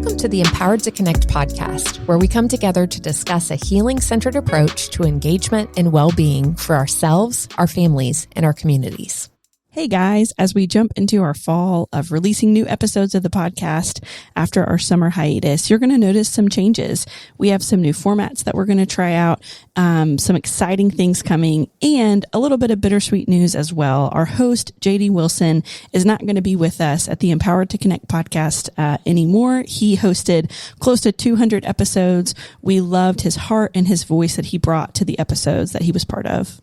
Welcome to the Empowered to Connect podcast, where we come together to discuss a healing-centered approach to engagement and well-being for ourselves, our families, and our communities. Hey guys, as we jump into our fall of releasing new episodes of the podcast after our summer hiatus, you're going to notice some changes. We have some new formats that we're going to try out, some exciting things coming, and a little bit of bittersweet news as well. Our host, JD Wilson, is not going to be with us at the Empowered to Connect podcast anymore. He hosted close to 200 episodes. We loved his heart and his voice that he brought to the episodes that he was part of.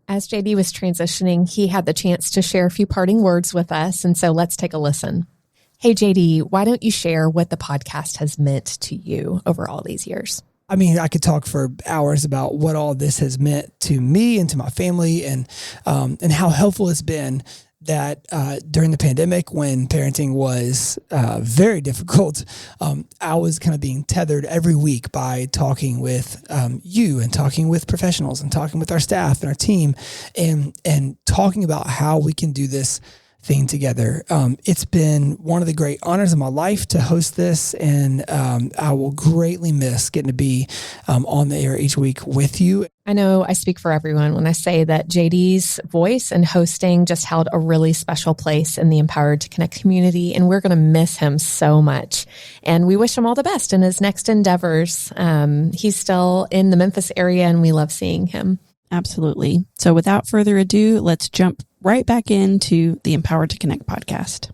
As JD was transitioning, he had the chance to share a few parting words with us, and so let's take a listen. Hey, JD, why don't you share what the podcast has meant to you over all these years? I mean, I could talk for hours about what all this has meant to me and to my family, and how helpful it's been that during the pandemic, when parenting was very difficult, I was kind of being tethered every week by talking with you and talking with professionals and talking with our staff and our team and talking about how we can do this thing together. It's been one of the great honors of my life to host this, and I will greatly miss getting to be on the air each week with you. I know I speak for everyone when I say that JD's voice and hosting just held a really special place in the Empowered to Connect community, and we're going to miss him so much. And we wish him all the best in his next endeavors. He's still in the Memphis area, and we love seeing him. Absolutely. So without further ado, let's jump right back into the Empowered to Connect podcast.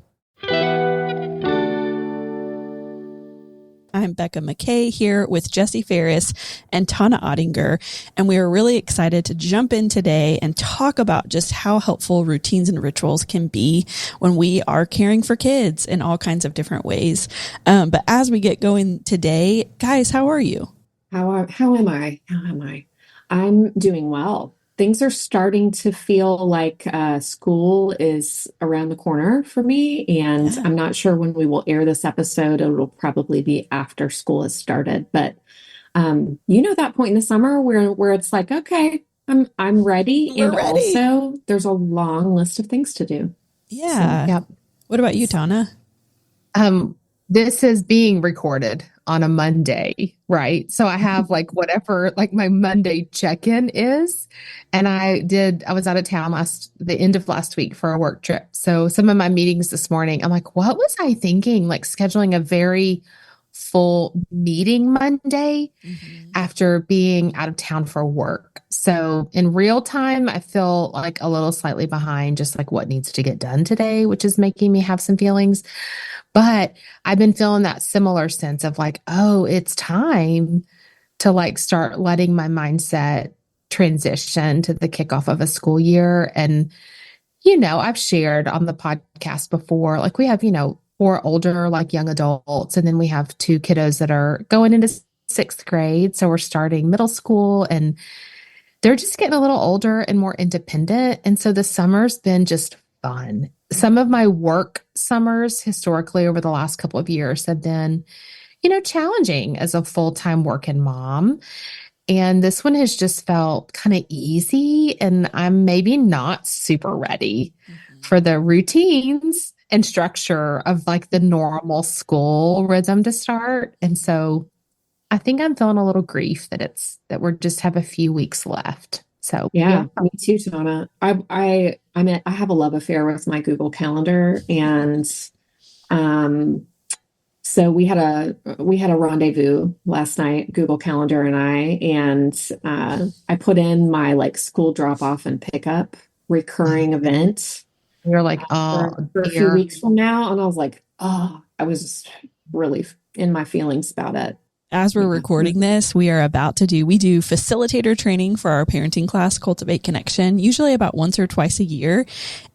I'm Becca McKay here with Jesse Ferris and Tona Ottinger, and we are really excited to jump in today and talk about just how helpful routines and rituals can be when we are caring for kids in all kinds of different ways. But as we get going today, guys, how are you? How am I? I'm doing well. Things are starting to feel like school is around the corner for me, and I'm not sure when we will air this episode. It'll probably be after school has started, but that point in the summer where it's like, okay, I'm ready, We're ready. Also there's a long list of things to do. Yeah. Yep. What about you, Tona? This is being recorded on a Monday, right? So I have whatever my Monday check-in is. And I was out of town the end of last week for a work trip. So some of my meetings this morning, I'm like, what was I thinking? Scheduling a very full meeting Monday after being out of town for work. So in real time, I feel like a little slightly behind just what needs to get done today, which is making me have some feelings. But I've been feeling that similar sense of it's time to start letting my mindset transition to the kickoff of a school year. And, I've shared on the podcast before, we have, 4 older, young adults, and then we have 2 kiddos that are going into 6th grade. So we're starting middle school, and they're just getting a little older and more independent. And so the summer's been just fun. Some of my work summers historically over the last couple of years have been, challenging as a full-time working mom. And this one has just felt kind of easy, and I'm maybe not super ready for the routines and structure of the normal school rhythm to start. And so I think I'm feeling a little grief that we're just have a few weeks left. So yeah, me too, Tona. I have a love affair with my Google Calendar, and so we had a rendezvous last night, Google Calendar and I put in my school drop off and pickup recurring event. You're for a few weeks from now, and I was I was really in my feelings about it. As we're recording this, we do facilitator training for our parenting class, Cultivate Connection, usually about once or twice a year.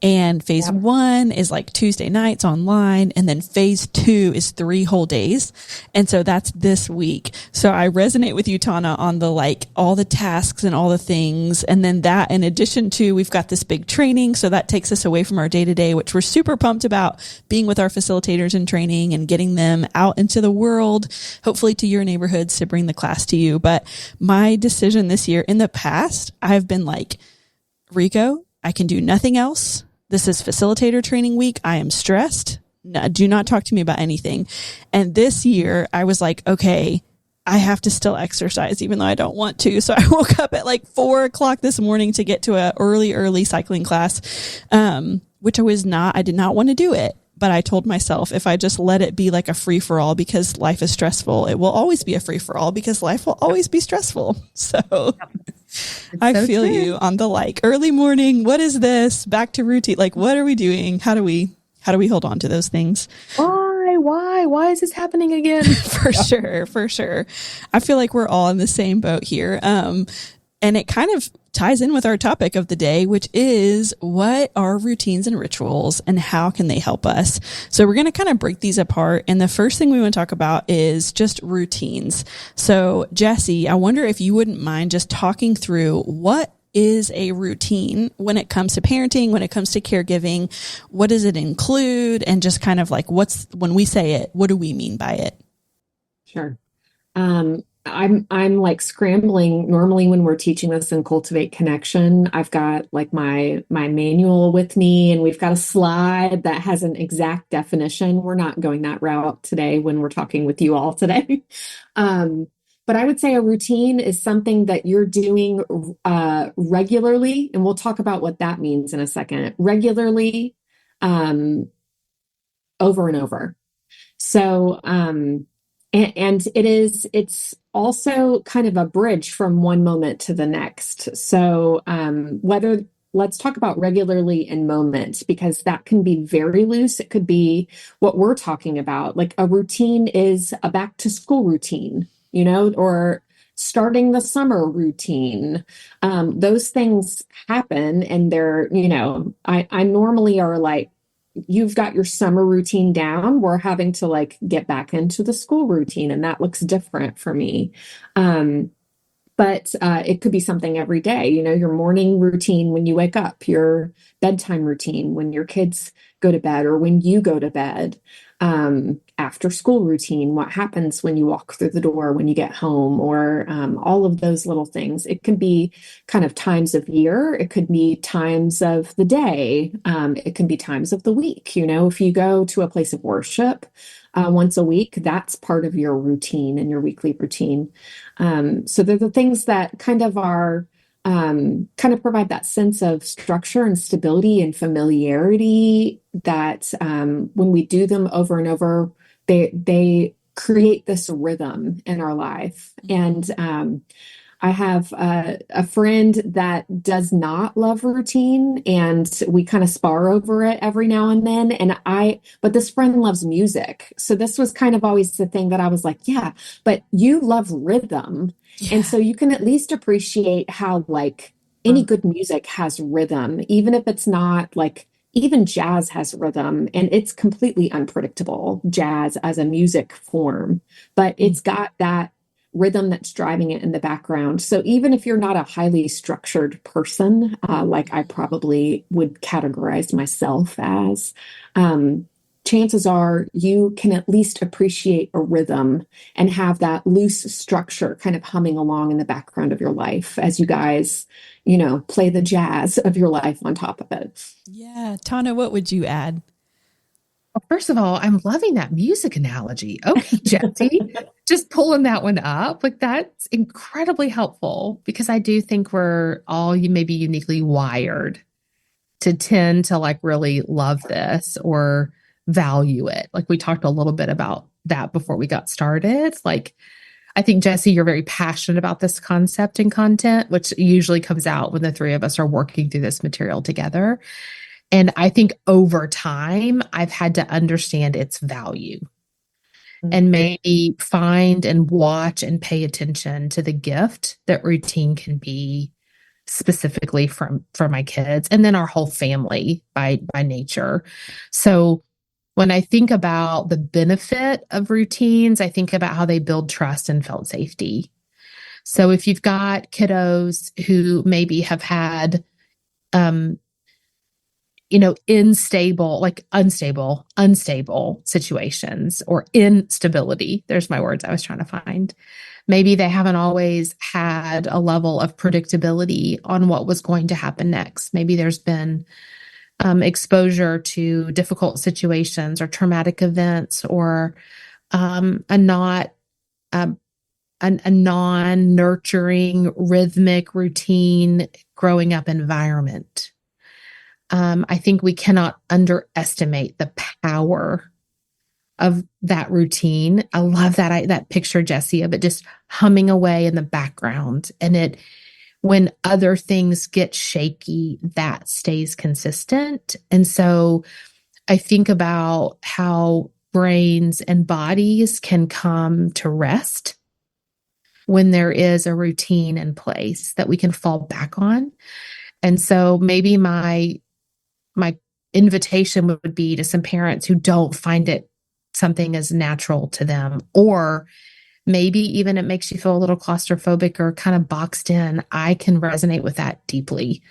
And phase 1 is Tuesday nights online. And then phase 2 is 3 whole days. And so that's this week. So I resonate with you, Tona, on the all the tasks and all the things. And then that in addition to, we've got this big training. So that takes us away from our day to day, which we're super pumped about being with our facilitators in training and getting them out into the world, hopefully to your neighborhoods, to bring the class to you. But my decision this year, in the past, I've been Rico, I can do nothing else. This is facilitator training week. I am stressed. no, do not talk to me about anything. And this year I was like, okay, I have to still exercise even though I don't want to. So I woke up at like 4:00 this morning to get to a early cycling class, which I did not want to do it. But I told myself if I just let it be like a free for all because life is stressful, it will always be a free for all because life will always be stressful. So I feel you on the like early morning. What is this? Back to routine. Like, what are we doing? How do we hold on to those things? Why is this happening again? For sure. I feel like we're all in the same boat here. And it kind of ties in with our topic of the day, which is what are routines and rituals and how can they help us? So we're going to kind of break these apart. And the first thing we want to talk about is just routines. So Jessie, I wonder if you wouldn't mind just talking through what is a routine when it comes to parenting, when it comes to caregiving, what does it include? And just kind of like when we say it, what do we mean by it? Sure. I'm like scrambling normally when we're teaching this in Cultivate Connection. I've got like my manual with me, and we've got a slide that has an exact definition. We're not going that route today when we're talking with you all today. But I would say a routine is something that you're doing regularly, and we'll talk about what that means in a second. Regularly, over and over. So, and it's also kind of a bridge from one moment to the next. So, let's talk about regularly and moment, because that can be very loose. It could be what we're talking about. Like a routine is a back to school routine, or starting the summer routine. Those things happen, and they're, I normally are like, you've got your summer routine down. We're having to like get back into the school routine, and that looks different for me. But it could be something every day, your morning routine when you wake up, your bedtime routine when your kids go to bed or when you go to bed, after school routine, what happens when you walk through the door, when you get home, or all of those little things. It can be kind of times of year. It could be times of the day. It can be times of the week. If you go to a place of worship once a week, that's part of your routine and your weekly routine. So they're the things that kind of are kind of provide that sense of structure and stability and familiarity that when we do them over and over, they create this rhythm in our life. And I have a friend that does not love routine, and we kind of spar over it every now and then. But this friend loves music. So this was kind of always the thing that I was like, yeah, but you love rhythm. Yeah. And so you can at least appreciate how like any good music has rhythm, even if it's not like, even jazz has rhythm, and it's completely unpredictable, jazz as a music form, but it's got that rhythm that's driving it in the background. So even if you're not a highly structured person, like I probably would categorize myself as, chances are you can at least appreciate a rhythm and have that loose structure kind of humming along in the background of your life as you guys, play the jazz of your life on top of it. Yeah. Tona, what would you add? Well, first of all, I'm loving that music analogy. Okay, Jessie, just pulling that one up. Like that's incredibly helpful, because I do think we're all maybe uniquely wired to tend to like really love this or value it. Like we talked a little bit about that before we got started. Like I think, Jessie, you're very passionate about this concept and content, which usually comes out when the three of us are working through this material together. And I think over time, I've had to understand its value and maybe find and watch and pay attention to the gift that routine can be, specifically for my kids and then our whole family by nature. So when I think about the benefit of routines, I think about how they build trust and felt safety. So if you've got kiddos who maybe have had, unstable situations or instability, there's my words I was trying to find. Maybe they haven't always had a level of predictability on what was going to happen next. Maybe there's been exposure to difficult situations or traumatic events, or a not a non-nurturing, rhythmic, routine growing up environment. I think we cannot underestimate the power of that routine. I love that picture, Jesse, of it just humming away in the background. And when other things get shaky, that stays consistent. And so I think about how brains and bodies can come to rest when there is a routine in place that we can fall back on. And so maybe my invitation would be to some parents who don't find it something as natural to them, or maybe even it makes you feel a little claustrophobic or kind of boxed in. I can resonate with that deeply.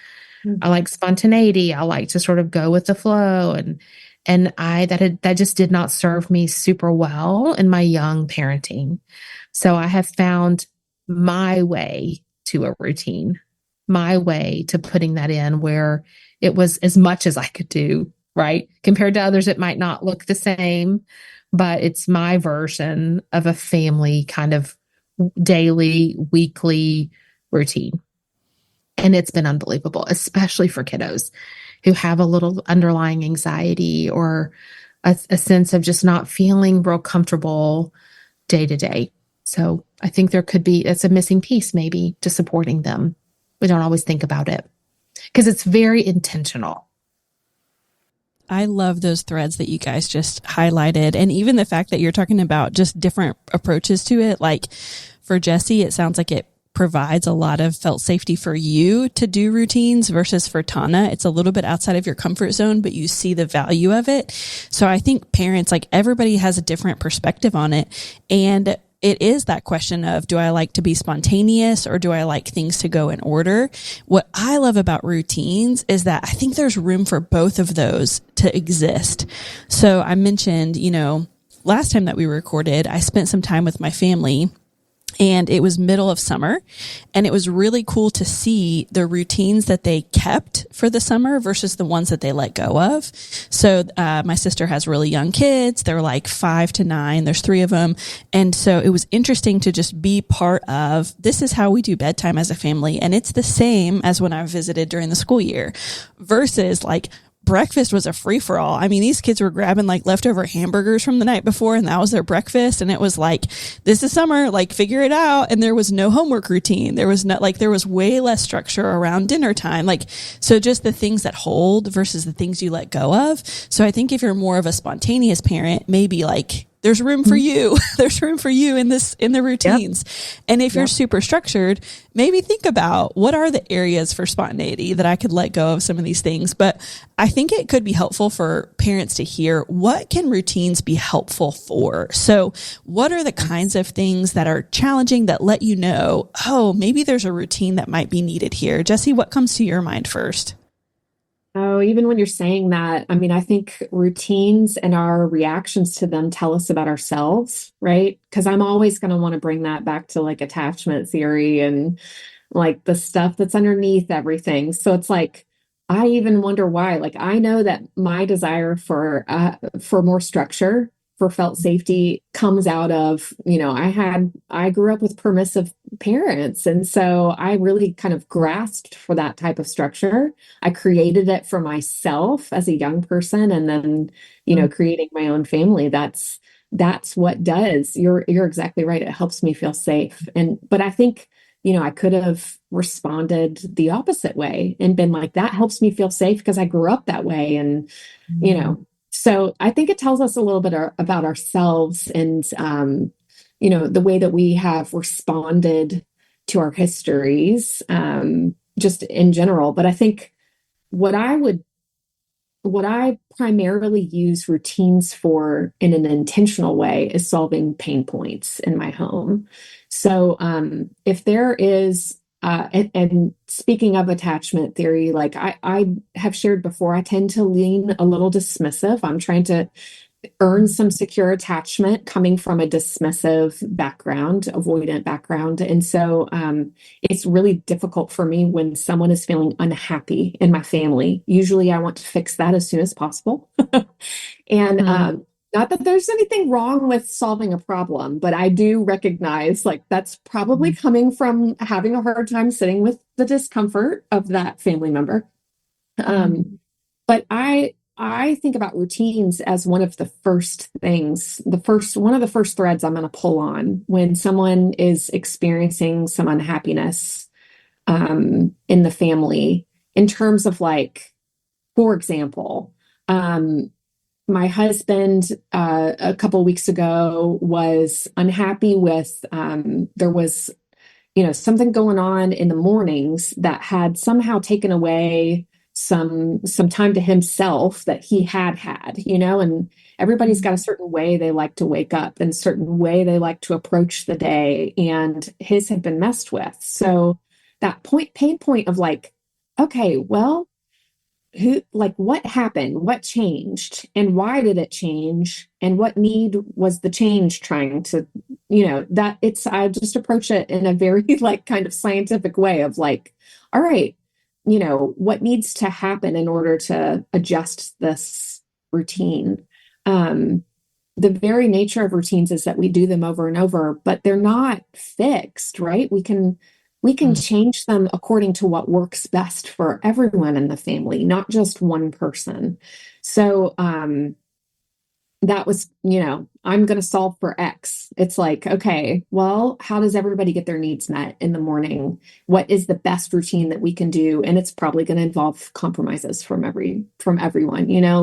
I like spontaneity. I like to sort of go with the flow, and that just did not serve me super well in my young parenting. So I have found my way to a routine, my way to putting that in where it was as much as I could do, right? Compared to others, it might not look the same, but it's my version of a family kind of daily, weekly routine. And it's been unbelievable, especially for kiddos who have a little underlying anxiety or a sense of just not feeling real comfortable day to day. So I think it's a missing piece maybe to supporting them. We don't always think about it because it's very intentional. I love those threads that you guys just highlighted. And even the fact that you're talking about just different approaches to it. Like for Jesse, it sounds like it provides a lot of felt safety for you to do routines versus for Tona. It's a little bit outside of your comfort zone, but you see the value of it. So I think parents, like everybody has a different perspective on it. And it is that question of, do I like to be spontaneous or do I like things to go in order? What I love about routines is that I think there's room for both of those to exist. So I mentioned, last time that we recorded, I spent some time with my family. And it was middle of summer, and it was really cool to see the routines that they kept for the summer versus the ones that they let go of. So my sister has really young kids. They're like 5 to 9. There's 3 of them. And so it was interesting to just be part of, this is how we do bedtime as a family. And it's the same as when I visited during the school year versus like, breakfast was a free-for-all. I mean, these kids were grabbing like leftover hamburgers from the night before, and that was their breakfast. And it was like, this is summer, like figure it out. And there was no homework routine. There was there was way less structure around dinner time. So just the things that hold versus the things you let go of. So I think if you're more of a spontaneous parent, maybe like, there's room for you. There's room for you in the routines. Yep. And if you're super structured, maybe think about what are the areas for spontaneity that I could let go of some of these things. But I think it could be helpful for parents to hear, what can routines be helpful for? So what are the kinds of things that are challenging that let you know, oh, maybe there's a routine that might be needed here? Jesse, what comes to your mind first? Oh, even when you're saying that, I mean, I think routines and our reactions to them tell us about ourselves, right? Because I'm always going to want to bring that back to like attachment theory and like the stuff that's underneath everything. So it's like, I even wonder why. Like, I know that my desire for more structure, for felt safety comes out of, I grew up with permissive parents. And so I really kind of grasped for that type of structure. I created it for myself as a young person. And then, creating my own family, that's what does. You're exactly right. It helps me feel safe. But I think, I could have responded the opposite way and been like, that helps me feel safe because I grew up that way. And, so I think it tells us a little bit about ourselves and, the way that we have responded to our histories, just in general. But I think what I primarily use routines for in an intentional way is solving pain points in my home. So if there is, and speaking of attachment theory, like I have shared before, I tend to lean a little dismissive. I'm trying to earned some secure attachment coming from a dismissive background, avoidant background. And so it's really difficult for me when someone is feeling unhappy in my family. Usually I want to fix that as soon as possible. And not that there's anything wrong with solving a problem, but I do recognize like that's probably coming from having a hard time sitting with the discomfort of that family member. But I think about routines as one of the first things, one of the first threads I'm going to pull on when someone is experiencing some unhappiness in the family in terms of like, for example, my husband a couple of weeks ago was unhappy with there was something going on in the mornings that had somehow taken away some time to himself that he had, and everybody's got a certain way they like to wake up and certain way they like to approach the day, and his had been messed with. So that pain point of like, okay, well, what happened, what changed, and why did it change, and what need was the change trying to, I just approach it in a very like kind of scientific way of like, all right, what needs to happen in order to adjust this routine. The very nature of routines is that we do them over and over, but they're not fixed, right? We can change them according to what works best for everyone in the family, not just one person. So that was, I'm going to solve for X. It's like, okay, well, how does everybody get their needs met in the morning? What is the best routine that we can do? And it's probably going to involve compromises from everyone,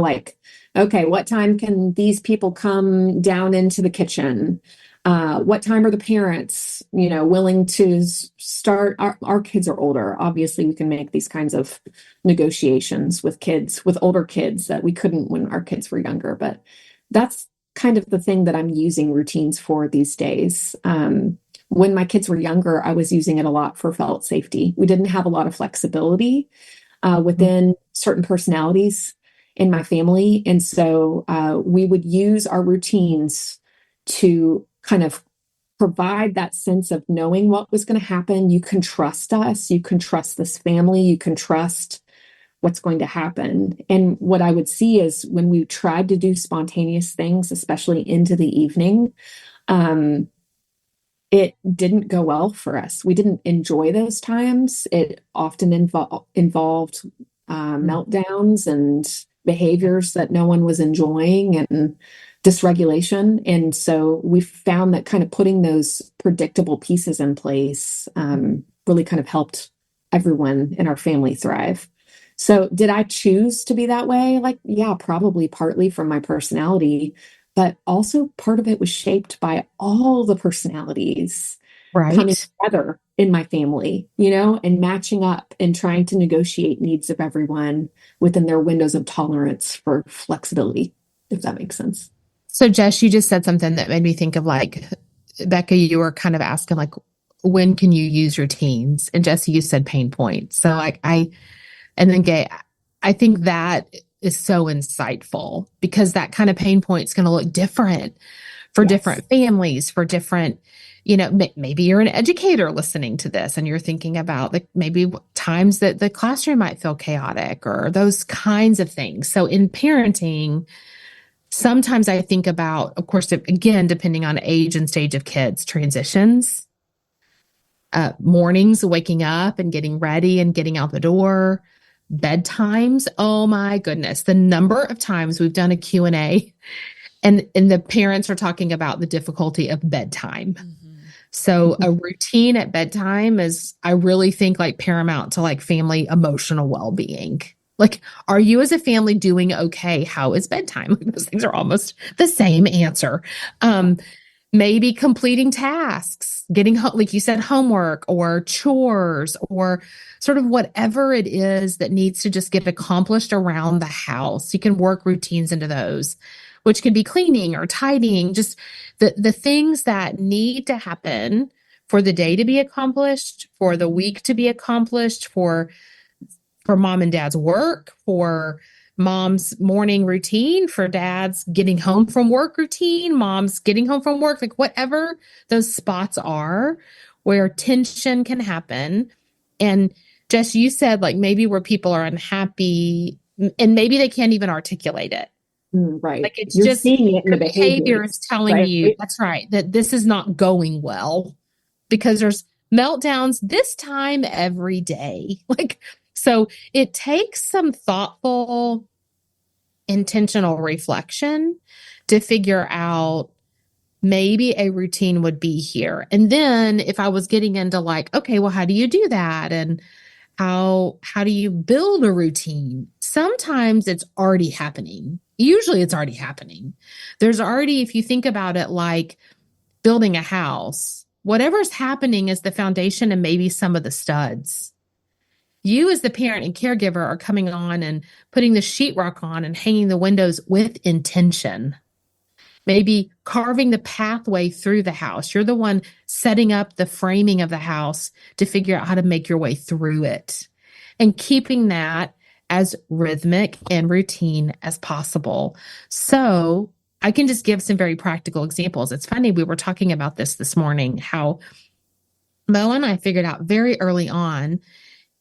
like, okay, what time can these people come down into the kitchen? What time are the parents, willing to start? Our kids are older. Obviously, we can make these kinds of negotiations with older kids that we couldn't when our kids were younger. But that's kind of the thing that I'm using routines for these days. When my kids were younger, I was using it a lot for felt safety. We didn't have a lot of flexibility within certain personalities in my family. And so we would use our routines to kind of provide that sense of knowing what was going to happen. You can trust us. You can trust this family. You can trust what's going to happen. And what I would see is when we tried to do spontaneous things, especially into the evening, it didn't go well for us. We didn't enjoy those times. It often involved meltdowns and behaviors that no one was enjoying and dysregulation. And so we found that kind of putting those predictable pieces in place really kind of helped everyone in our family thrive. So did I choose to be that way? Like, yeah, probably partly from my personality, but also part of it was shaped by all the personalities coming together in my family, and matching up and trying to negotiate needs of everyone within their windows of tolerance for flexibility, if that makes sense. So Jess, you just said something that made me think of like, Becca, you were kind of asking like, when can you use routines? And Jesse, you said pain points. So like and then Gay, I think that is so insightful because that kind of pain point is going to look different for different families, for different, maybe you're an educator listening to this and you're thinking about like maybe times that the classroom might feel chaotic or those kinds of things. So in parenting, sometimes I think about, of course, again, depending on age and stage of kids, transitions, mornings, waking up and getting ready and getting out the door, bedtimes. Oh my goodness. The number of times we've done a Q&A and the parents are talking about the difficulty of bedtime. So a routine at bedtime is, I really think like paramount to like family emotional well-being. Like, are you as a family doing okay? How is bedtime? Those things are almost the same answer. Maybe completing tasks, getting, like you said, homework or chores or sort of whatever it is that needs to just get accomplished around the house. You can work routines into those, which could be cleaning or tidying, just the things that need to happen for the day to be accomplished, for the week to be accomplished, for mom and dad's work, for mom's morning routine, for dad's getting home from work routine, mom's getting home from work, like whatever those spots are where tension can happen. And Jess, you said like maybe where people are unhappy and maybe they can't even articulate it. Right. Like it's You're just seeing it in the behavior is telling right? you, that's right, that this is not going well because there's meltdowns this time every day. Like, so it takes some thoughtful, intentional reflection to figure out maybe a routine would be here. And then if I was getting into like, okay, well, how do you do that? And how do you build a routine? Sometimes it's already happening. Usually it's already happening. There's already, if you think about it like building a house, whatever's happening is the foundation and maybe some of the studs. You as the parent and caregiver are coming on and putting the sheetrock on and hanging the windows with intention. Maybe carving the pathway through the house. You're the one setting up the framing of the house to figure out how to make your way through it and keeping that as rhythmic and routine as possible. So I can just give some very practical examples. It's funny, we were talking about this morning, how Mo and I figured out very early on,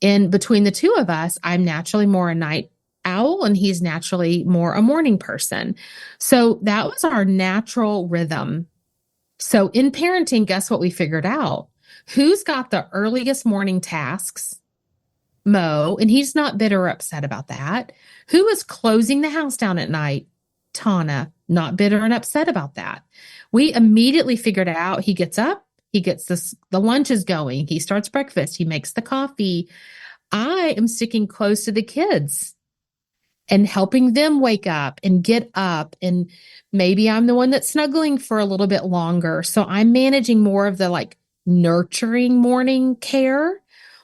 in between the two of us, I'm naturally more a night owl and he's naturally more a morning person. So that was our natural rhythm. So in parenting, guess what we figured out? Who's got the earliest morning tasks? Mo, and he's not bitter or upset about that. Who is closing the house down at night? Tona, not bitter and upset about that. We immediately figured it out. He gets up, he gets the lunches going, he starts breakfast, he makes the coffee. I am sticking close to the kids and helping them wake up and get up. And maybe I'm the one that's snuggling for a little bit longer. So I'm managing more of the like nurturing morning care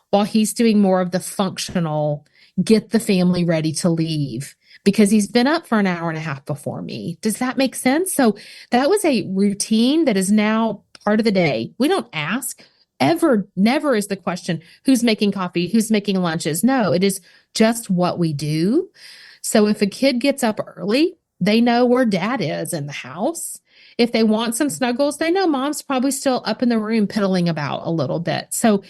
while he's doing more of the functional, get the family ready to leave because he's been up for an hour and a half before me. Does that make sense? So that was a routine that is now part of the day. We don't ask. Ever, never is the question, who's making coffee, who's making lunches? No, it is just what we do. So if a kid gets up early, they know where dad is in the house. If they want some snuggles, they know mom's probably still up in the room piddling about a little bit. So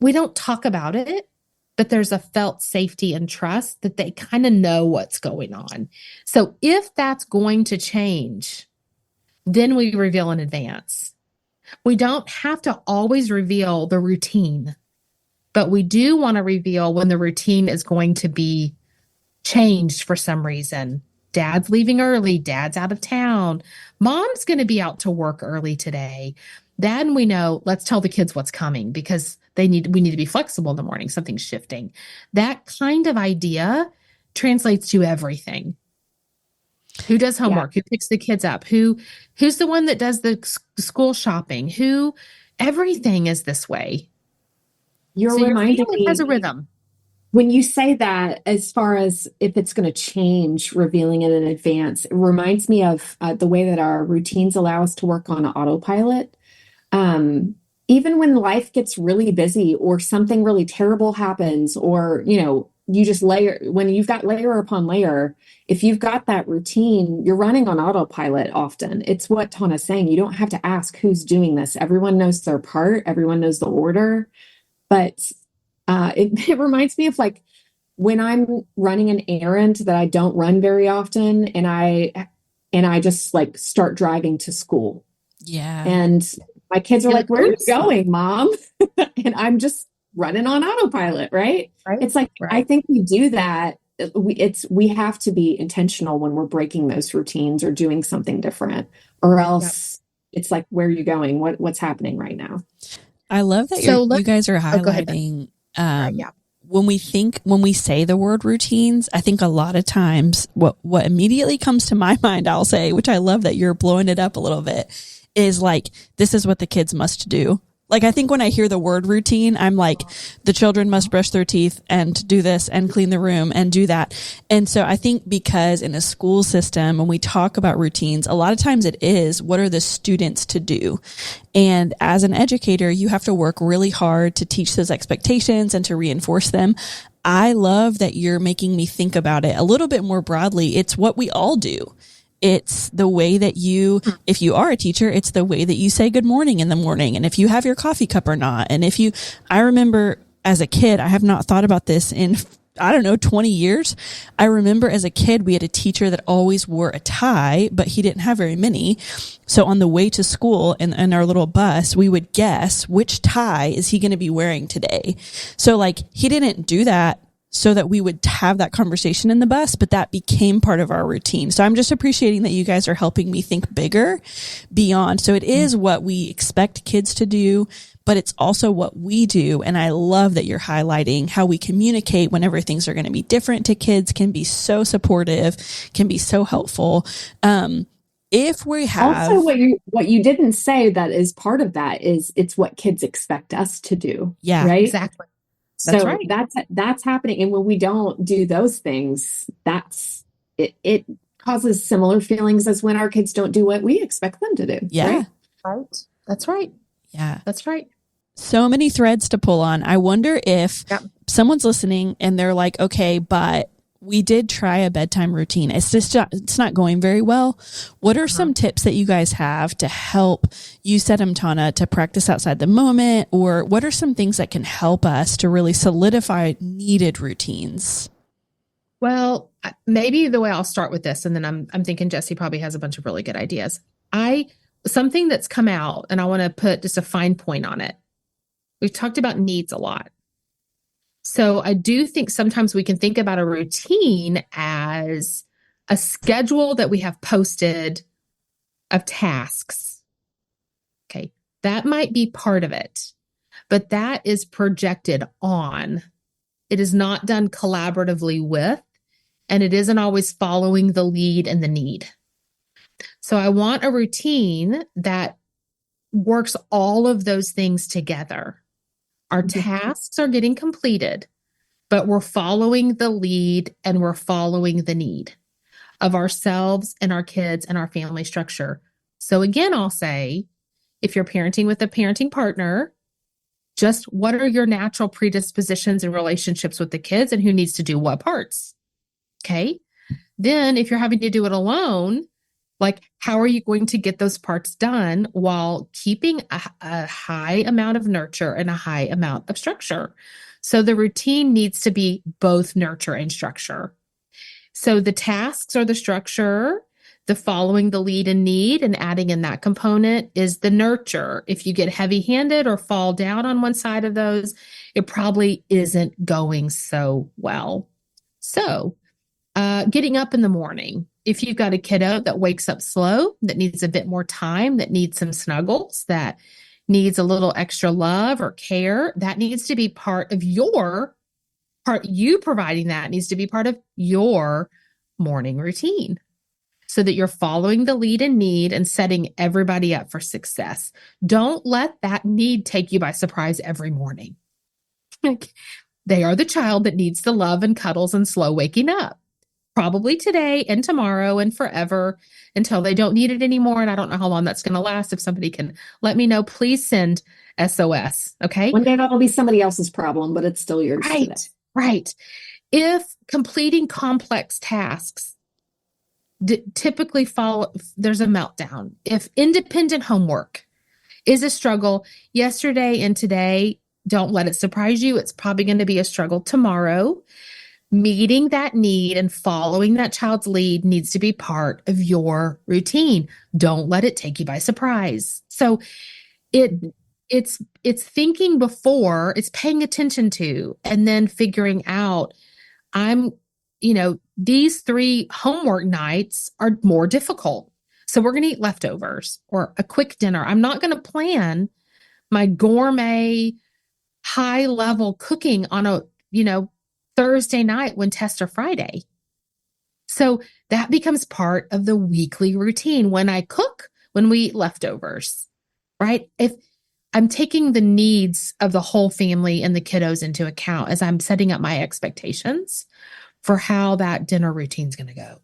we don't talk about it, but there's a felt safety and trust that they kind of know what's going on. So if that's going to change, then we reveal in advance. We don't have to always reveal the routine, but we do want to reveal when the routine is going to be changed for some reason. Dad's leaving early. Dad's out of town. Mom's going to be out to work early today. Then we know, let's tell the kids what's coming because we need to be flexible in the morning. Something's shifting. That kind of idea translates to everything. Who does homework? Who picks the kids up? Who's the one that does the school shopping? Everything is this way. You're reminding me, it has a rhythm. When you say that, as far as if it's going to change, revealing it in advance, it reminds me of the way that our routines allow us to work on autopilot. Even when life gets really busy or something really terrible happens, or, you just when you've got layer upon layer, if you've got that routine, you're running on autopilot often. It's what Tona's saying. You don't have to ask who's doing this. Everyone knows their part. Everyone knows the order. But it reminds me of like when I'm running an errand that I don't run very often, and I just like start driving to school. Yeah. And my kids are like, "Where are you going, Mom?" And I'm just running on autopilot, right? It's like, right. I think we do that. We have to be intentional when we're breaking those routines or doing something different, or else it's like, where are you going? What's happening right now? I love that you guys are highlighting, when we say the word routines, I think a lot of times what immediately comes to my mind, I'll say, which I love that you're blowing it up a little bit, is like, this is what the kids must do. Like, I think when I hear the word routine, I'm like, the children must brush their teeth and do this and clean the room and do that. And so I think because in a school system, when we talk about routines, a lot of times it is, what are the students to do? And as an educator, you have to work really hard to teach those expectations and to reinforce them. I love that you're making me think about it a little bit more broadly. It's what we all do. It's the way that if you are a teacher, it's the way that you say good morning in the morning. And if you have your coffee cup or not. And I remember as a kid, I have not thought about this in, I don't know, 20 years. I remember as a kid, we had a teacher that always wore a tie, but he didn't have very many. So on the way to school in our little bus, we would guess which tie is he going to be wearing today. So like he didn't do that so that we would have that conversation in the bus, but that became part of our routine. So I'm just appreciating that you guys are helping me think bigger beyond. So it is what we expect kids to do, but it's also what we do. And I love that you're highlighting how we communicate whenever things are going to be different to kids can be so supportive, can be so helpful. If we have also what you didn't say that is part of that is it's what kids expect us to do. Yeah, right. Exactly. So that's happening. And when we don't do those things, it causes similar feelings as when our kids don't do what we expect them to do. Yeah. Right. That's right. Yeah. That's right. So many threads to pull on. I wonder if someone's listening and they're like, okay, but we did try a bedtime routine. It's not going very well. What are some tips that you guys have to help, you said them, Tona, to practice outside the moment? Or what are some things that can help us to really solidify needed routines? Well, maybe the way I'll start with this, and then I'm thinking Jesse probably has a bunch of really good ideas. Something that's come out, and I want to put just a fine point on it. We've talked about needs a lot. So I do think sometimes we can think about a routine as a schedule that we have posted of tasks. Okay, that might be part of it, but that is projected on. It is not done collaboratively with, and it isn't always following the lead and the need. So I want a routine that works all of those things together. Our tasks are getting completed, but we're following the lead and we're following the need of ourselves and our kids and our family structure. So again, I'll say, if you're parenting with a parenting partner, just what are your natural predispositions and relationships with the kids and who needs to do what parts? Okay. Then if you're having to do it alone, like, how are you going to get those parts done while keeping a high amount of nurture and a high amount of structure? So the routine needs to be both nurture and structure. So the tasks are the structure, the following the lead and need and adding in that component is the nurture. If you get heavy-handed or fall down on one side of those, it probably isn't going so well. So getting up in the morning. If you've got a kiddo that wakes up slow, that needs a bit more time, that needs some snuggles, that needs a little extra love or care, that needs to be part of your part. You providing that needs to be part of your morning routine so that you're following the lead and need and setting everybody up for success. Don't let that need take you by surprise every morning. They are the child that needs the love and cuddles and slow waking up. Probably today and tomorrow and forever until they don't need it anymore. And I don't know how long that's going to last. If somebody can let me know, please send SOS. Okay. One day that'll be somebody else's problem, but it's still yours today. Right. If completing complex tasks typically there's a meltdown. If independent homework is a struggle yesterday and today, don't let it surprise you. It's probably going to be a struggle tomorrow. Meeting that need and following that child's lead needs to be part of your routine. Don't let it take you by surprise. So it's thinking before, it's paying attention to, and then figuring out, these 3 homework nights are more difficult. So we're going to eat leftovers or a quick dinner. I'm not going to plan my gourmet high level cooking on a, Thursday night when tests are Friday. So that becomes part of the weekly routine. When I cook, when we eat leftovers, right? If I'm taking the needs of the whole family and the kiddos into account as I'm setting up my expectations for how that dinner routine is going to go.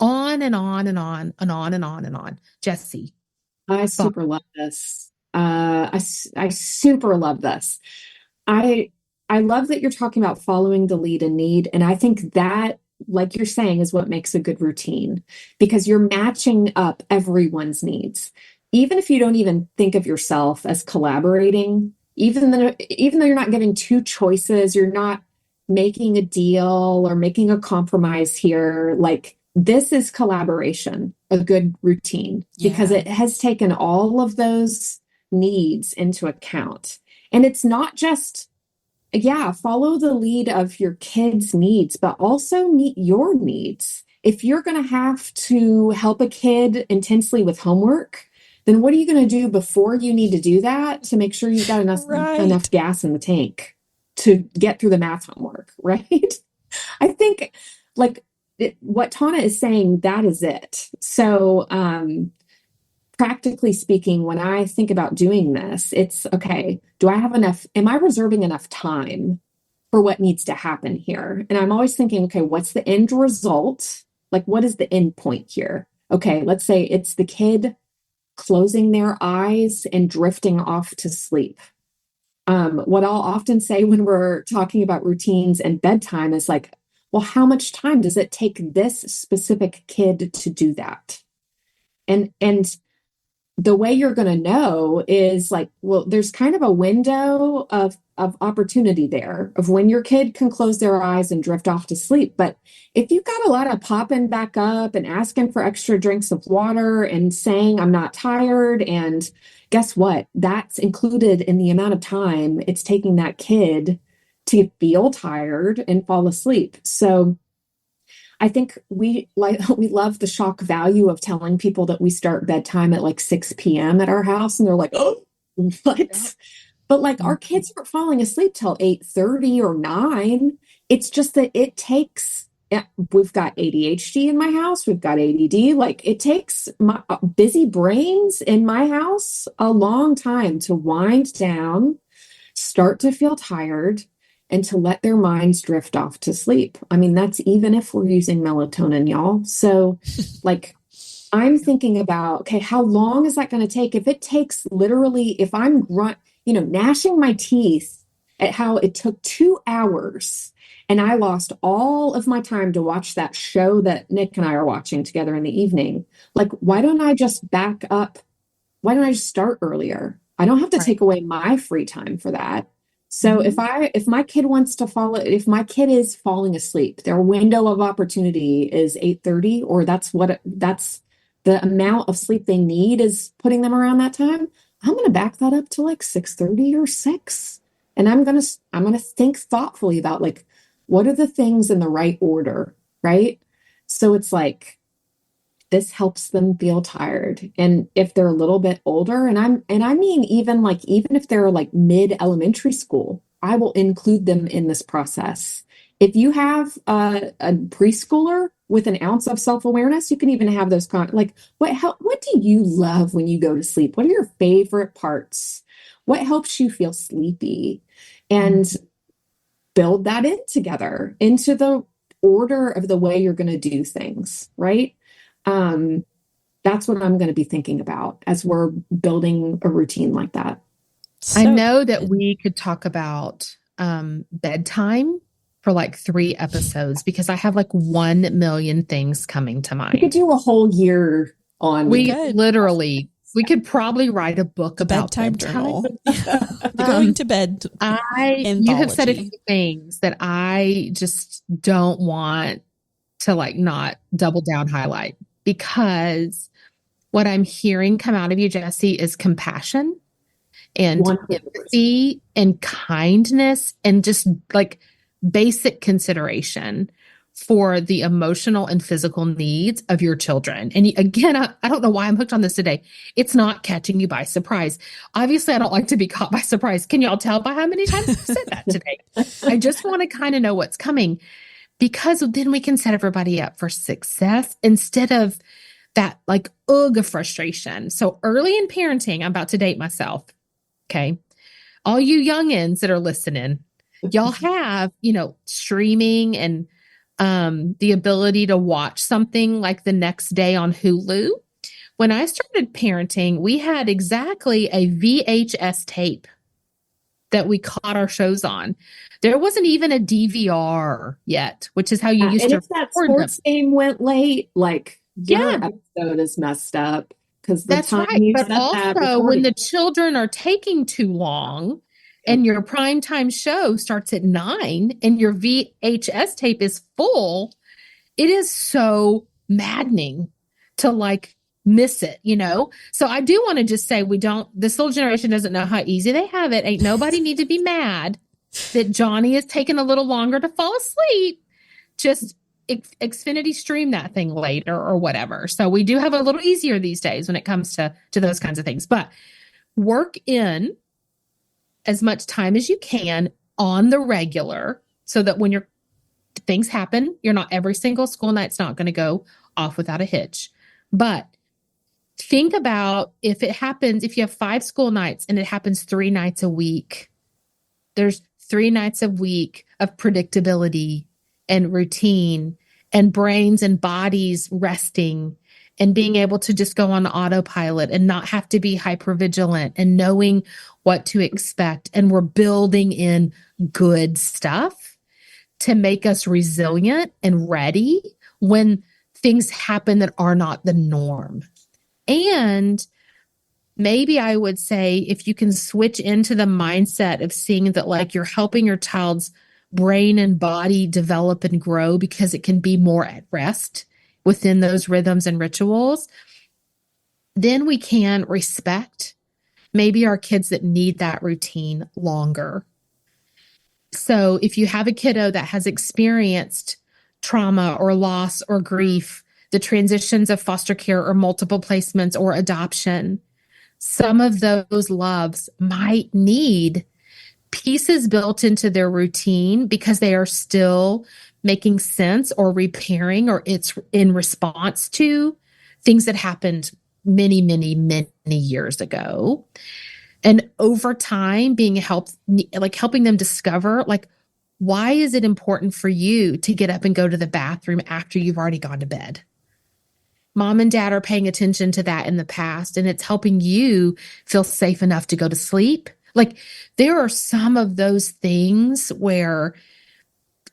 On and on and on and on and on and on. Jesse. I super love this. I super love this. I love that you're talking about following the lead and need. And I think that, like you're saying, is what makes a good routine because you're matching up everyone's needs. Even if you don't even think of yourself as collaborating, even though you're not giving two choices, you're not making a deal or making a compromise here. Like this is collaboration, a good routine, because it has taken all of those needs into account. And it's not just, follow the lead of your kids' needs, but also meet your needs. If you're going to have to help a kid intensely with homework, then what are you going to do before you need to do that to make sure you've got enough gas in the tank to get through the math homework, right? I think what Tona is saying, that is it. So, practically speaking, when I think about doing this, it's okay, do I have enough? Am I reserving enough time for what needs to happen here? And I'm always thinking, okay, what's the end result? Like, what is the end point here? Okay, let's say it's the kid closing their eyes and drifting off to sleep. What I'll often say when we're talking about routines and bedtime is like, well, how much time does it take this specific kid to do that? And the way you're going to know is like, well, there's kind of a window of opportunity there of when your kid can close their eyes and drift off to sleep. But if you've got a lot of popping back up and asking for extra drinks of water and saying, I'm not tired, and guess what? That's included in the amount of time it's taking that kid to feel tired and fall asleep. So I think we love the shock value of telling people that we start bedtime at like 6 p.m. at our house, and they're like, oh, what? Yeah. But like our kids aren't falling asleep till 8:30 or 9. It's just that it takes, we've got ADHD in my house, we've got ADD, like it takes my busy brains in my house a long time to wind down, start to feel tired, and to let their minds drift off to sleep. I mean, that's even if we're using melatonin, y'all. So like, I'm thinking about, okay, how long is that going to take? If it takes literally, if I'm gnashing my teeth at how it took 2 hours and I lost all of my time to watch that show that Nick and I are watching together in the evening, like, why don't I just back up? Why don't I just start earlier? I don't have to take away my free time for that. So if my kid if my kid is falling asleep, their window of opportunity is 8:30, or that's the amount of sleep they need is putting them around that time. I'm going to back that up to like 6:30 or 6. And I'm going to think thoughtfully about like, what are the things in the right order, right? So it's like, this helps them feel tired. And if they're a little bit older, and I mean, even if they're like mid elementary school, I will include them in this process. If you have a preschooler with an ounce of self-awareness, you can even have those what do you love when you go to sleep? What are your favorite parts? What helps you feel sleepy? And build that in together into the order of the way you're going to do things, right? That's what I'm going to be thinking about as we're building a routine like that. So, I know that we could talk about bedtime for like 3 episodes because I have like 1 million things coming to mind. We could do a whole year on. We could probably write a book about bedtime journal. Going to bed. You have said a few things that I just don't want to like not double down highlight, because what I'm hearing come out of you, Jessie, is compassion and 100%. Empathy and kindness and just like basic consideration for the emotional and physical needs of your children. And again, I don't know why I'm hooked on this today. It's not catching you by surprise. Obviously, I don't like to be caught by surprise. Can y'all tell by how many times I've said that today? I just want to kind of know what's coming, because then we can set everybody up for success instead of that like of frustration. So early in parenting, I'm about to date myself. Okay. All you youngins that are listening, y'all have, streaming and the ability to watch something like the next day on Hulu. When I started parenting, we had exactly a VHS tape that we caught our shows on. There wasn't even a DVR yet, which is how you used And to if that record them. sports game went late, like your Yeah, episode is messed up because the that's time right. you But set that also, when recording. the children are taking too long and your primetime show starts at 9 and your VHS tape is full, it is so maddening to like miss it, you know? So I do want to just say this little generation doesn't know how easy they have it. Ain't nobody need to be mad that Johnny is taking a little longer to fall asleep. Just Xfinity stream that thing later or whatever. So we do have a little easier these days when it comes to those kinds of things. But work in as much time as you can on the regular so that when things happen, you're not every single school night's not going to go off without a hitch. But think about if it happens, if you have 5 school nights and it happens 3 nights a week, there's 3 nights a week of predictability and routine and brains and bodies resting and being able to just go on autopilot and not have to be hypervigilant and knowing what to expect. And we're building in good stuff to make us resilient and ready when things happen that are not the norm. And maybe I would say if you can switch into the mindset of seeing that like you're helping your child's brain and body develop and grow because it can be more at rest within those rhythms and rituals, then we can respect maybe our kids that need that routine longer. So if you have a kiddo that has experienced trauma or loss or grief, the transitions of foster care or multiple placements or adoption, some of those loves might need pieces built into their routine because they are still making sense or repairing, or it's in response to things that happened many, many, many years ago. And over time being helping them discover, like, why is it important for you to get up and go to the bathroom after you've already gone to bed? Mom and dad are paying attention to that in the past, and it's helping you feel safe enough to go to sleep. Like, there are some of those things where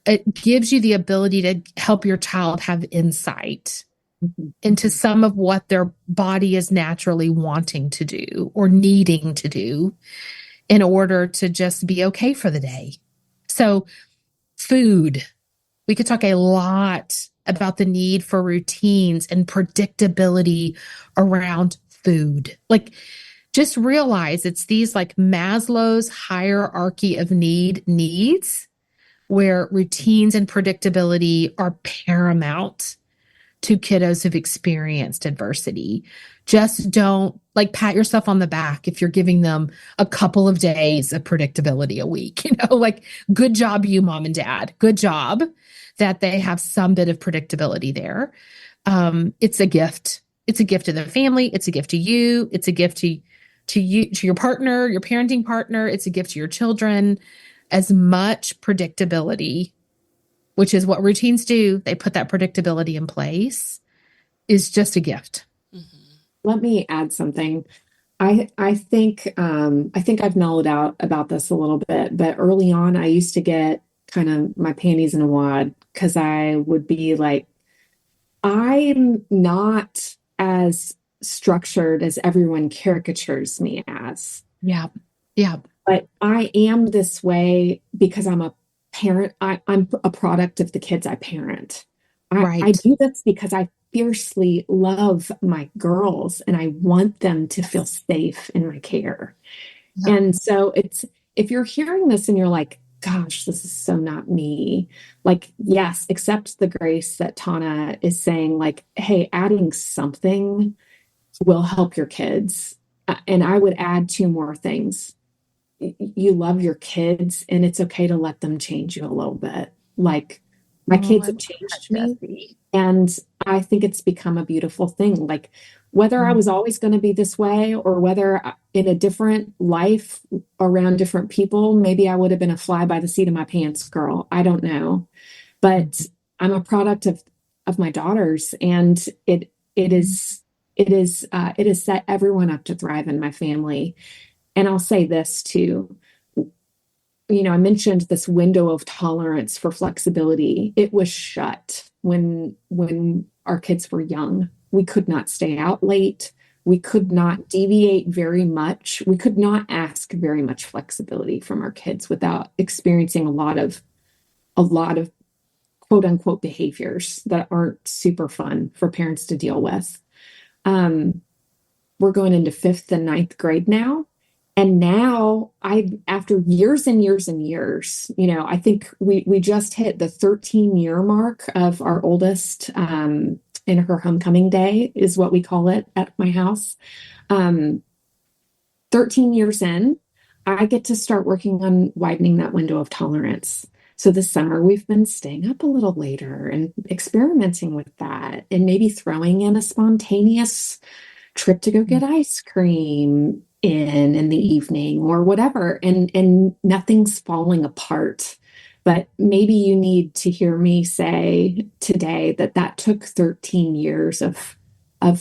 it gives you the ability to help your child have insight into some of what their body is naturally wanting to do or needing to do in order to just be okay for the day. So, food. We could talk a lot about the need for routines and predictability around food. Like, just realize it's these like Maslow's hierarchy of needs where routines and predictability are paramount to kiddos who've experienced adversity. Just don't like pat yourself on the back if you're giving them a couple of days of predictability a week, like, good job, you mom and dad. Good job that they have some bit of predictability there. It's a gift. It's a gift to the family. It's a gift to you. It's a gift to you, to your partner, your parenting partner. It's a gift to your children. As much predictability, which is what routines do, they put that predictability in place, is just a gift. Let me add something. I think I've mellowed out about this a little bit, but early on I used to get kind of my panties in a wad because I would be like, I'm not as structured as everyone caricatures me as. Yeah. Yeah. But I am this way because I'm a parent. I'm a product of the kids I parent. Right. I do this because I fiercely love my girls and I want them to feel safe in my care. Yeah. And so if you're hearing this and you're like, gosh, this is so not me, like, yes, accept the grace that Tona is saying, like, hey, adding something will help your kids. And I would add 2 more things. You love your kids and it's okay to let them change you a little bit. Like, my kids have changed me, and I think it's become a beautiful thing. Like, whether I was always going to be this way or whether in a different life around different people, maybe I would have been a fly by the seat of my pants girl. I don't know, but I'm a product of my daughters, and it has set everyone up to thrive in my family. And I'll say this too. I mentioned this window of tolerance for flexibility. It was shut when our kids were young. We could not stay out late. We could not deviate very much. We could not ask very much flexibility from our kids without experiencing a lot of quote unquote behaviors that aren't super fun for parents to deal with. We're going into 5th and 9th grade now. And now after years and years and years, I think we just hit the 13-year mark of our oldest, in her homecoming day is what we call it at my house. 13 years in, I get to start working on widening that window of tolerance. So this summer we've been staying up a little later and experimenting with that, and maybe throwing in a spontaneous trip to go get ice cream in the evening or whatever, and nothing's falling apart. But maybe you need to hear me say today that took 13 years of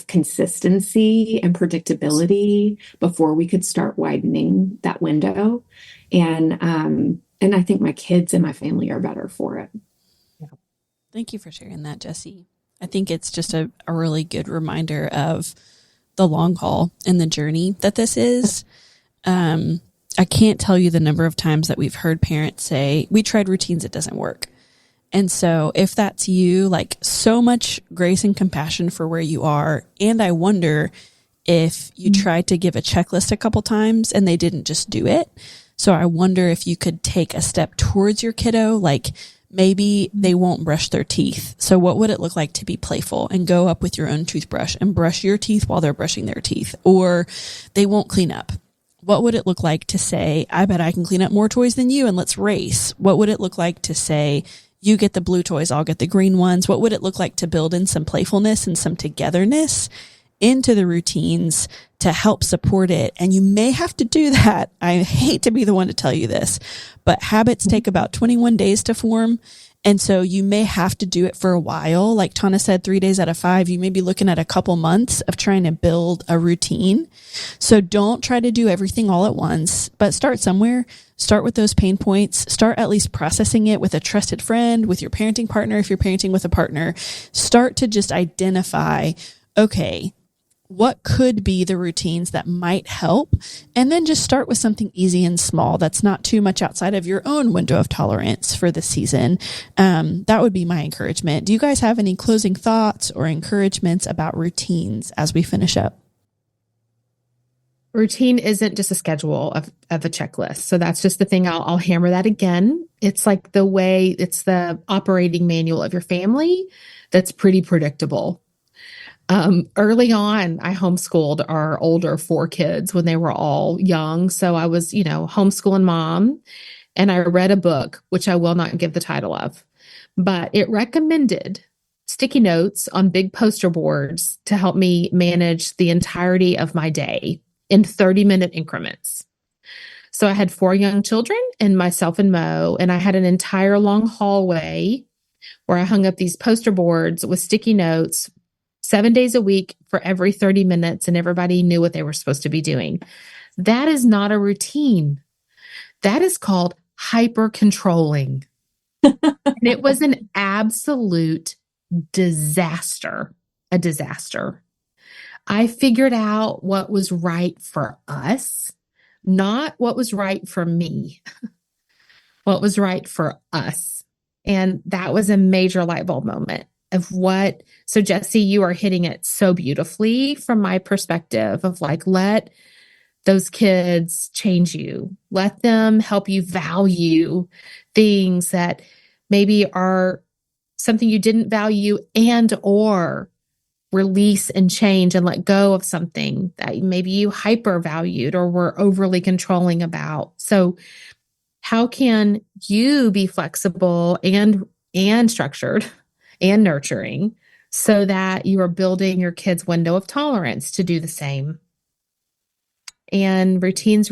consistency and predictability before we could start widening that window. And I think my kids and my family are better for it. Yeah. Thank you for sharing that, Jessie. I think it's just a really good reminder of the long haul and the journey that this is. I can't tell you the number of times that we've heard parents say, we tried routines, it doesn't work. And so if that's you, like, so much grace and compassion for where you are. And I wonder if you tried to give a checklist a couple times and they didn't just do it. So I wonder if you could take a step towards your kiddo, like maybe they won't brush their teeth. So what would it look like to be playful and go up with your own toothbrush and brush your teeth while they're brushing their teeth? Or they won't clean up. What would it look like to say, I bet I can clean up more toys than you and let's race? What would it look like to say, you get the blue toys, I'll get the green ones? What would it look like to build in some playfulness and some togetherness into the routines to help support it? And you may have to do that. I hate to be the one to tell you this, but habits take about 21 days to form. And so you may have to do it for a while. Like Tona said, 3 days out of 5, you may be looking at a couple months of trying to build a routine. So don't try to do everything all at once, but start somewhere. Start with those pain points. Start at least processing it with a trusted friend, with your parenting partner. If you're parenting with a partner, start to just identify, okay, what could be the routines that might help? And then just start with something easy and small that's not too much outside of your own window of tolerance for the season. That would be my encouragement. Do you guys have any closing thoughts or encouragements about routines as we finish up? Routine isn't just a schedule of a checklist. So that's just the thing. I'll hammer that again. It's like it's the operating manual of your family that's pretty predictable. Early on, I homeschooled our older 4 kids when they were all young. So I was, homeschooling mom, and I read a book, which I will not give the title of, but it recommended sticky notes on big poster boards to help me manage the entirety of my day in 30-minute increments. So I had 4 young children and myself and Mo, and I had an entire long hallway where I hung up these poster boards with sticky notes 7 days a week for every 30 minutes, and everybody knew what they were supposed to be doing. That is not a routine. That is called hyper controlling. And it was an absolute disaster, a disaster. I figured out what was right for us, not what was right for me, what was right for us. And that was a major light bulb moment of so Jessie, you are hitting it so beautifully from my perspective of like, let those kids change you. Let them help you value things that maybe are something you didn't value, and or release and change and let go of something that maybe you hyper valued or were overly controlling about. So how can you be flexible and structured and nurturing so that you are building your kids' window of tolerance to do the same? And routines,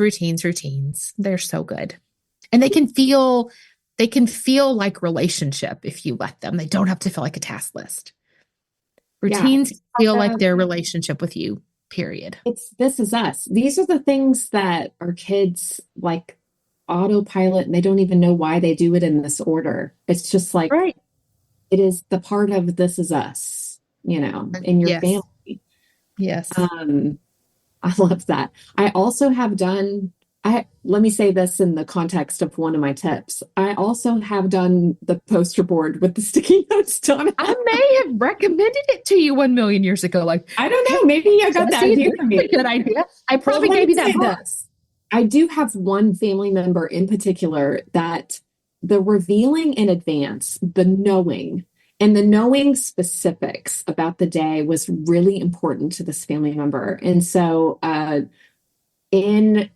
they're so good. And they can feel like relationship if you let them. They don't have to feel like a task list. Routines feel like their relationship with you, period. This is us. These are the things that our kids like autopilot and they don't even know why they do it in this order. It's just like, Right. it is the part of this is us, in your Yes. family. Yes. I love that. I also have done, let me say this in the context of one of my tips. I also have done the poster board with the sticky notes done. I may have recommended it to you 1,000,000 years ago. Like, I don't know. Maybe I got that Jesse, idea this from is a you. good idea. I probably Well, let gave me you that say book. this. I do have one family member in particular that the revealing in advance, the knowing, and the knowing specifics about the day was really important to this family member. And so in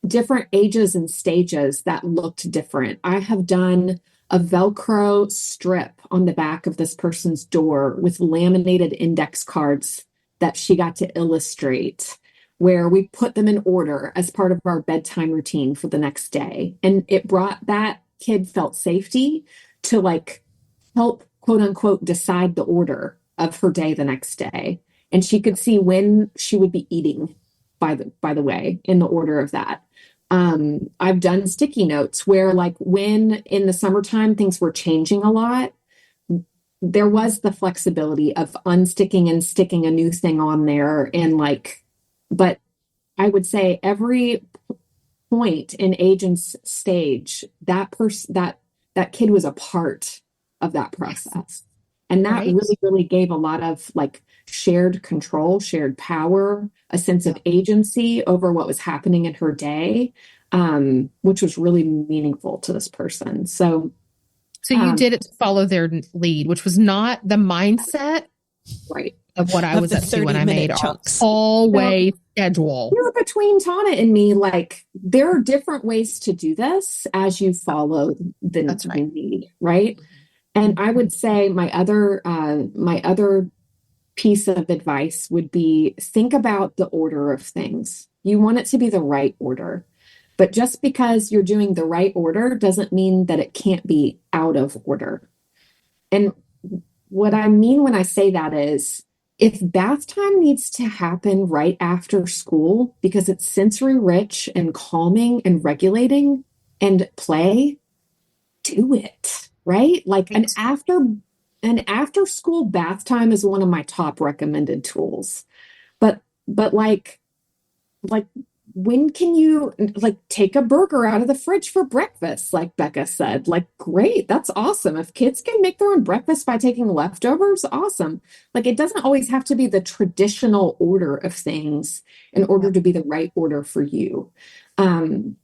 different ages and stages that looked different. I have done a Velcro strip on the back of this person's door with laminated index cards that she got to illustrate, where we put them in order as part of our bedtime routine for the next day. And it brought that kid felt safety to like help, quote unquote, decide the order of her day the next day. And she could see when she would be eating, by the way, in the order of that. I've done sticky notes where, like, when in the summertime things were changing a lot, there was the flexibility of unsticking and sticking a new thing on there. And like, but I would say every point in age and stage, that person, that kid was a part of that process. And that Right. really, really gave a lot of like shared control, shared power, a sense of agency over what was happening in her day, which was really meaningful to this person. So you did it to follow their lead, which was not the mindset right. of what I Of was the up to when I 30-minute made chunks. our hallway schedule. You're between Tona and me, like there are different ways to do this as you follow the That's right. lead, right? And I would say my other piece of advice would be think about the order of things. You want it to be the right order. But just because you're doing the right order doesn't mean that it can't be out of order. And what I mean when I say that is if bath time needs to happen right after school because it's sensory rich and calming and regulating and play, do it, right? Like an after school bath time is one of my top recommended tools. But like when can you like take a burger out of the fridge for breakfast, like Becca said? Like, great, that's awesome. If kids can make their own breakfast by taking leftovers, awesome. Like, it doesn't always have to be the traditional order of things in order to be the right order for you.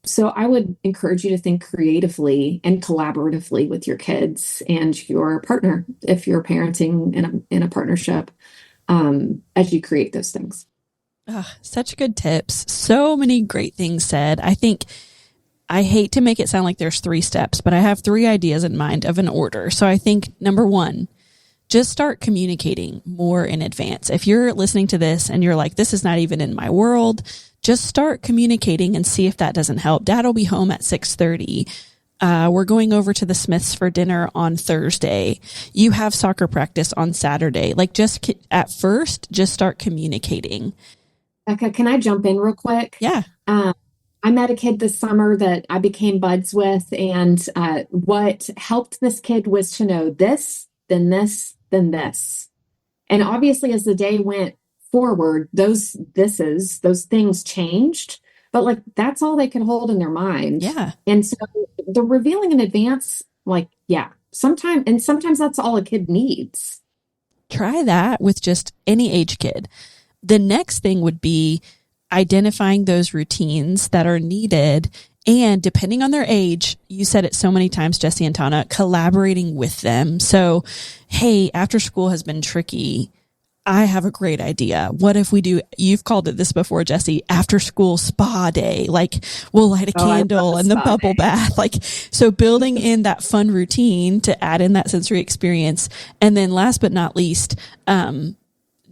So I would encourage you to think creatively and collaboratively with your kids and your partner if you're parenting in a partnership, as you create those things. Such good tips. So many great things said. I think I hate to make it sound like there's 3 steps, but I have 3 ideas in mind of an order. So I think number 1, just start communicating more in advance. If you're listening to this and you're like, this is not even in my world, just start communicating and see if that doesn't help. Dad will be home at 6:30. We're going over to the Smiths for dinner on Thursday. You have soccer practice on Saturday. Like just at first, just start communicating. Becca, can I jump in real quick? Yeah. I met a kid this summer that I became buds with, and what helped this kid was to know this, then this, then this. And obviously, as the day went forward, those things changed, but like that's all they could hold in their mind. Yeah. And so the revealing in advance, like, yeah, sometimes that's all a kid needs. Try that with just any age kid. The next thing would be identifying those routines that are needed and depending on their age, you said it so many times, Jesse and Tona, collaborating with them. So, hey, after school has been tricky. I have a great idea. What if we do, you've called it this before, Jesse, after school spa day, like we'll light a candle and the bubble bath. Like, so building in that fun routine to add in that sensory experience. And then last but not least,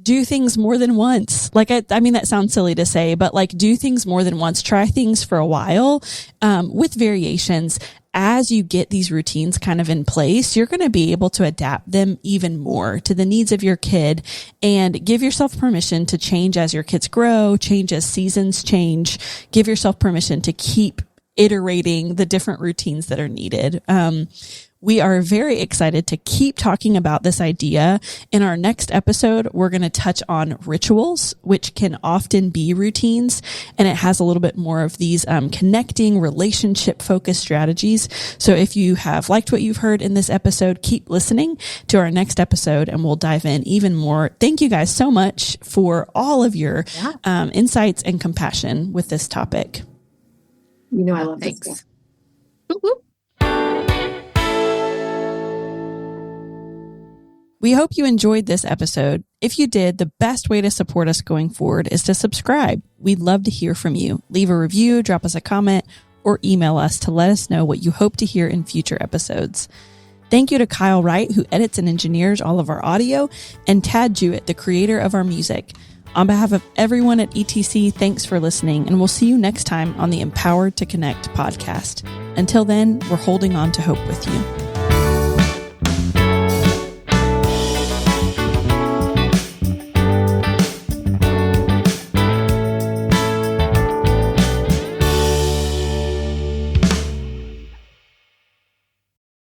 do things more than once. Like, I mean, that sounds silly to say, but like do things more than once, try things for a while, with variations. as you get these routines kind of in place, you're going to be able to adapt them even more to the needs of your kid and give yourself permission to change as your kids grow, change as seasons change, give yourself permission to keep iterating the different routines that are needed. We are very excited to keep talking about this idea. In our next episode, we're going to touch on rituals, which can often be routines, and it has a little bit more of these connecting, relationship-focused strategies. So if you have liked what you've heard in this episode, keep listening to our next episode, and we'll dive in even more. Thank you guys so much for all of your insights and compassion with this topic. You know, I love this stuff. We hope you enjoyed this episode. If you did, the best way to support us going forward is to subscribe. We'd love to hear from you. Leave a review, drop us a comment, or email us to let us know what you hope to hear in future episodes. Thank you to Kyle Wright, who edits and engineers all of our audio, and Tad Jewett, the creator of our music. On behalf of everyone at ETC, thanks for listening, and we'll see you next time on the Empowered to Connect podcast. Until then, we're holding on to hope with you.